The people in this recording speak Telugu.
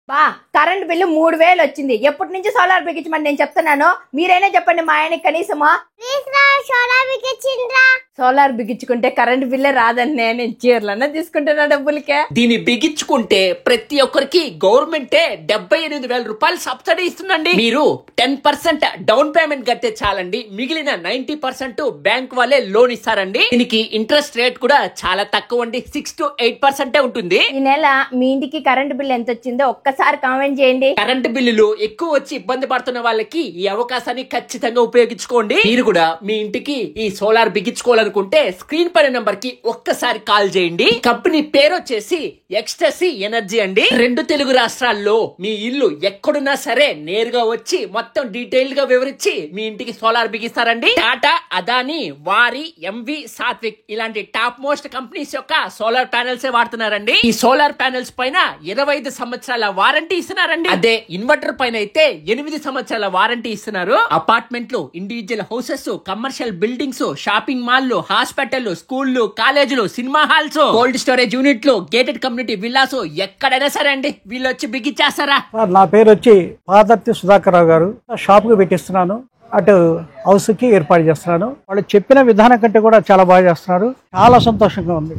బా కరెంట్ బిల్లు 3000 వచ్చింది. ఎప్పటి నుంచి సోలార్ బిగించమని నేను చెప్తున్నాను, మీరైనా చెప్పండి మా ఆయనకి కనీసమా. సోలార్ బిగించుకుంటే కరెంట్ బిల్లే రాదని నేను చీరలన్నా తీసుకుంటున్నా డబ్బులకే. దీన్ని బిగించుకుంటే ప్రతి ఒక్కరికి గవర్నమెంటే 78,000 రూపాయలు సబ్సిడీ ఇస్తుందండి. మీరు 10% డౌన్ పేమెంట్ కట్టే చాలండి, మిగిలిన 90% బ్యాంక్ వాళ్ళే లోన్ ఇస్తారండి. దీనికి ఇంట్రెస్ట్ రేట్ కూడా చాలా తక్కువ అండి, 6 to 8% ఉంటుంది. ఈ నెల మీ ఇంటికి కరెంట్ బిల్ ఎంత వచ్చిందో ఒక్కసారి కామెంట్ చేయండి. కరెంట్ బిల్లులు ఎక్కువ వచ్చి ఇబ్బంది పడుతున్న వాళ్ళకి ఈ అవకాశాన్ని ఖచ్చితంగా ఉపయోగించుకోండి. మీరు కూడా మీ ఇంటికి ఈ సోలార్ బిగించుకోవాలనుకుంటే స్క్రీన్ పైన నంబర్ కి ఒక్కసారి కాల్ చేయండి. కంపెనీ పేరు వచ్చేసి ఎక్స్టసీ ఎనర్జీ అండి. 2 తెలుగు రాష్ట్రాల్లో మీ ఇల్లు ఎక్కడున్నా సరే నేరుగా వచ్చి మొత్తం డీటెయిల్ గా వివరించి మీ ఇంటికి సోలార్ బిగిస్తారండి. టాటా, అదానీ, వారి, ఎంవి, సాత్విక్ ఇలాంటి టాప్ మోస్ట్ కంపెనీస్ యొక్క సోలార్ ప్యానెల్స్ వాడుతున్నారండి. ఈ సోలార్ ప్యానెల్స్ పైన 25 సంవత్సరాల వారంటీ ఇస్తున్నారండి. అదే ఇన్వర్టర్ పైన అయితే 8 సంవత్సరాల వారంటీ ఇస్తున్నారు. అపార్ట్మెంట్లు, individual houses, commercial buildings, shopping మాల్లు, హాస్పిటల్, స్కూళ్లు, కాలేజీలు, సినిమా హాల్స్, కోల్డ్ స్టోరేజ్ యూనిట్లు, గేటెడ్ కమ్యూనిటీ విల్లాస్ ఎక్కడైనా సరే అండి వీళ్ళు వచ్చి బిగించేస్తారా. నా పేరు వచ్చి పాదర్తి సుధాకర్ రావు గారు. షాప్ కు పెట్టిస్తున్నాను, అటు హౌస్ కి ఏర్పాటు చేస్తున్నాను. వాళ్ళు చెప్పిన విధానం కంటే కూడా చాలా బాగా చేస్తున్నారు. చాలా సంతోషంగా ఉంది.